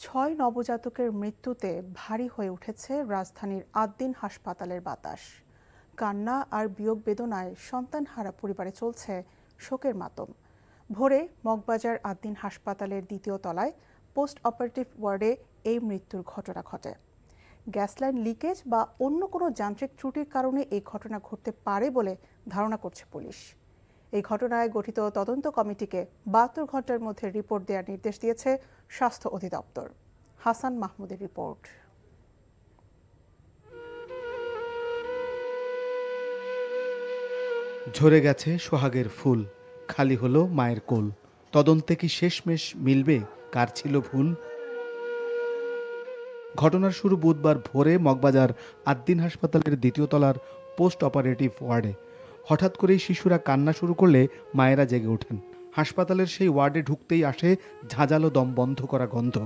6 নবজাতকের মৃত্যুতে ভারী হয়ে উঠেছে রাজধানীর আদ্দিন হাসপাতালের বাতাস। কান্না আর বিয়োগ বেদনায় সন্তানহারা পরিবারে চলছে শোকের মাতম। ভোরে মগবাজার আদ্দিন হাসপাতালের দ্বিতীয় তলায় পোস্ট অপারেটিভ ওয়ার্ডে এই মৃত্যুর ঘটনা ঘটে। গ্যাস লাইন লিকেজ বা অন্য কোনো যান্ত্রিক ত্রুটির কারণে এই ঘটনা ঘটতে পারে বলে ধারণা করছে পুলিশ। এই ঘটনায় গঠিত তদন্ত কমিটিকে 72 ঘন্টার মধ্যে রিপোর্ট দেওয়ার নির্দেশ দিয়েছে স্বাস্থ্য অধিদপ্তর। হাসান মাহমুদের রিপোর্ট। ঝরে গেছে সোহাগের ফুল, খালি হলো মায়ের কোল। তদন্তে কি শেষমেশ মিলবে কার ছিল ভুল? ঘটনার শুরু বুধবার ভোরে মগবাজার আদ্দিন হাসপাতালের দ্বিতীয় তলার পোস্ট অপারেটিভ ওয়ার্ডে। হঠাৎ করেই শিশুরা কান্না শুরু করলে মায়েরা জেগে ওঠেন। হাসপাতালের সেই ওয়ার্ডে ঢুকতেই আসে ঝাঁঝালো দম বন্ধ করা গন্ধ।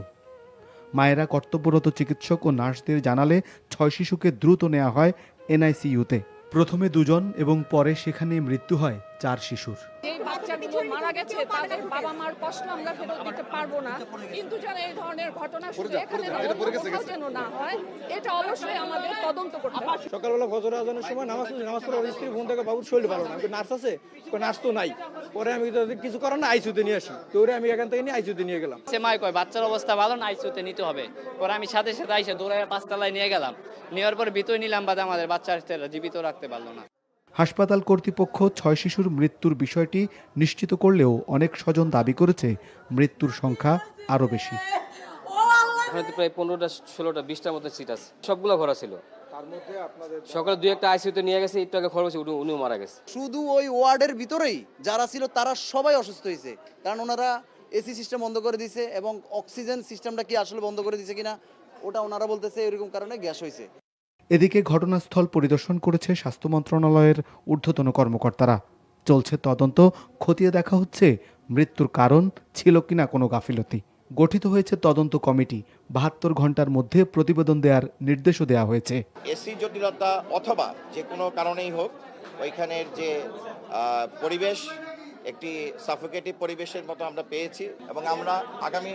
মায়েরা কর্তব্যরত চিকিৎসক ও নার্সদের জানালে 6 শিশুকে দ্রুত নেওয়া হয় এনআইসিইউতে। প্রথমে 2 জন এবং পরে সেখানে মৃত্যু হয় 4 শিশুর। এই বাচ্চাগুলো মারা গেছে, তাদের বাবা মার কষ্ট আমরা ফেরত দিতে পারবো না, কিন্তু যেন এই ধরনের ঘটনা শুধু এখানে কোথাও যেন না হয়, এটা অবশ্যই আমাদের তদন্ত করতে হবে। সকালবেলা ফজর আজানের সময় নামাজ পড়ে ওর স্ত্রী ফোন থেকে বাবুর শরীর ভালো না, নার্স আছে, নার্স তো নাই। পরে আমি কিছু করার না আইসিইউতে নিয়ে আসি, তো আমি এখান থেকে নিয়ে আইসিইউতে নিয়ে গেলাম। সে মাই কয় বাচ্চার অবস্থা ভালো না, আইসিইউতে নিতে হবে। পরে আমি সাথে সাথে আইসে দৌড়ায় 5 তলায় নিয়ে গেলাম। নেওয়ার পরে ভিতরে নিলাম, বাদে আমাদের বাচ্চারা জীবিত রাখতে পারলো না। হাসপাতাল কর্তৃপক্ষ 6 শিশুর মৃত্যুর বিষয়টি নিশ্চিত করলেও অনেক স্বজন দাবি করেছে মৃত্যুর সংখ্যা আরও বেশি। প্রায় 15টা 16টা 20টার মতো সিট আছে, সবগুলো ভরা ছিল। সকালে 2-1টা আইসিইউতে নিয়ে গেছে, একটু আগে খবর হয়েছে উনিও মারা গেছে। শুধু ওই ওয়ার্ডের ভিতরেই যারা ছিল তারা সবাই অসুস্থ হয়েছে, কারণ ওনারা এসি সিস্টেম বন্ধ করে দিয়েছে এবং অক্সিজেন সিস্টেমটা কি আসলে বন্ধ করে দিয়েছে কিনা ওটা ওনারা বলতেছে এরকম কারণে গ্যাস হয়েছে। এদিকে ঘটনাস্থল পরিদর্শন করেছে স্বাস্থ্য মন্ত্রণালয়ের ঊর্ধ্বতন কর্মকর্তারা। চলছে তদন্ত, খতিয়ে দেখা হচ্ছে মৃত্যুর কারণ ছিল কিনা কোনো গাফিলতি। গঠিত হয়েছে তদন্ত কমিটি। 72 ঘন্টার মধ্যে প্রতিবেদন দেওয়ার নির্দেশও দেওয়া হয়েছে। এসি জটিলতা অথবা যে কোনো কারণেই হোক, ওইখানের যে পরিবেশ একটি সাফোকেটিভ পরিবেশের মতো আমরা পেয়েছি এবং আমরা আগামী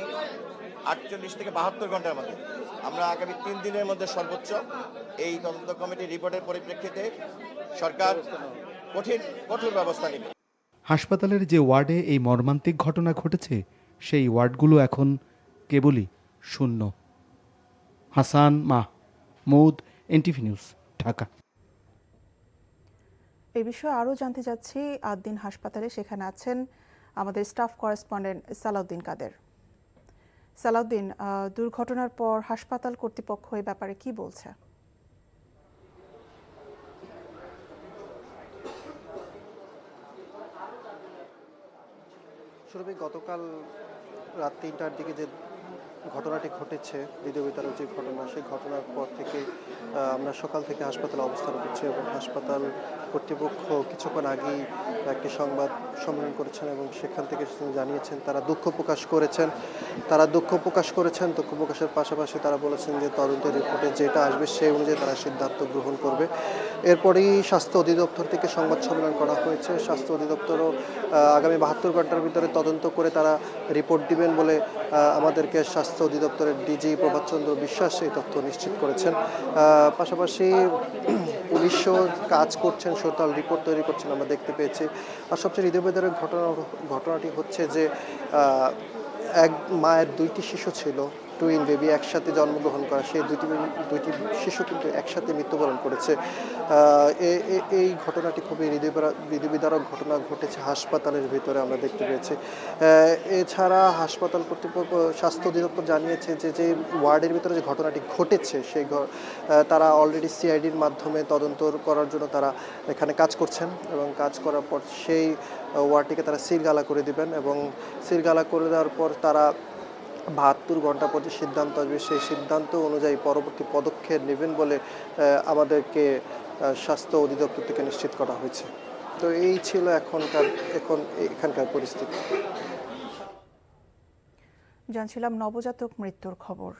48 থেকে 72 ঘন্টার মধ্যে আমরা আগামী 3 দিনের মধ্যে সর্বোচ্চ এই তদন্ত কমিটির রিপোর্টের পরিপ্রেক্ষিতে সরকার কঠোর ব্যবস্থা নেবে। হাসপাতালের যে ওয়ার্ডে এই মর্মান্তিক ঘটনা ঘটেছে সেই ওয়ার্ডগুলো এখন কেবলই শূন্য। Hasan Mahmud, NTV news, Dhaka. এই বিষয়ে আরও জানতে চাচ্ছি আদ্দিন হাসপাতালে, সেখানে আছেন আমাদের স্টাফ করেসপন্ডেন্ট সালাউদ্দিন কাদের। সালাউদ্দিন, দুর্ঘটনার পর হাসপাতাল কর্তৃপক্ষ এই ব্যাপারে কি বলছে? শুরুতে গতকাল রাত 3টার দিকে যে ঘটনাটি ঘটেছে, হৃদয় বিতরক যে ঘটনা, সেই ঘটনার পর থেকে আমরা সকাল থেকে হাসপাতালে অবস্থান করছি এবং হাসপাতাল কর্তৃপক্ষ কিছুক্ষণ আগেই একটি সংবাদ সম্মেলন করেছেন এবং সেখান থেকে জানিয়েছেন তারা দুঃখ প্রকাশ করেছেন। দুঃখ প্রকাশের পাশাপাশি তারা বলেছেন যে তদন্তের রিপোর্টে যেটা আসবে সেই অনুযায়ী তারা সিদ্ধান্ত গ্রহণ করবে। এরপরেই স্বাস্থ্য অধিদপ্তর থেকে সংবাদ সম্মেলন করা হয়েছে। স্বাস্থ্য অধিদপ্তরও আগামী 72 ঘন্টার ভিতরে তদন্ত করে তারা রিপোর্ট দিবেন বলে আমাদেরকে স্বাস্থ্য অধিদপ্তরের ডিজি প্রভাত চন্দ্র বিশ্বাস এই তথ্য নিশ্চিত করেছেন। পাশাপাশি পুলিশও কাজ করছেন, টোটাল রিপোর্ট তৈরি করছেন আমরা দেখতে পেয়েছি। আর সবচেয়ে হৃদয়বিদারক ঘটনাটি হচ্ছে যে এক মায়ের 2টি শিশু ছিল, টুইন বেবি, একসাথে জন্মগ্রহণ করা। সেই দুইটি শিশু কিন্তু একসাথে মৃত্যুবরণ করেছে। এই ঘটনাটি খুবই হৃদয়বিদারক ঘটনা ঘটেছে হাসপাতালের ভিতরে আমরা দেখতে পেয়েছি। এছাড়া হাসপাতাল কর্তৃপক্ষ স্বাস্থ্য অধিদপ্তর জানিয়েছে যে ওয়ার্ডের ভিতরে যে ঘটনাটি ঘটেছে সেই তারা অলরেডি সিআইডির মাধ্যমে তদন্ত করার জন্য তারা এখানে কাজ করছেন এবং কাজ করার পর সেই ওয়ার্ডটিকে তারা সিলগালা করে দিবেন এবং সিলগালা করে দেওয়ার পর তারা 72 ঘন্টা পর যে সিদ্ধান্ত আসবে সেই সিদ্ধান্ত অনুযায়ী পরবর্তী পদক্ষেপ নেবেন বলে আমাদেরকে স্বাস্থ্য অধিদপ্তর থেকে নিশ্চিত করা হয়েছে। তো এই ছিল এখানকার পরিস্থিতি। জানছিলাম নবজাতক মৃত্যুর খবর।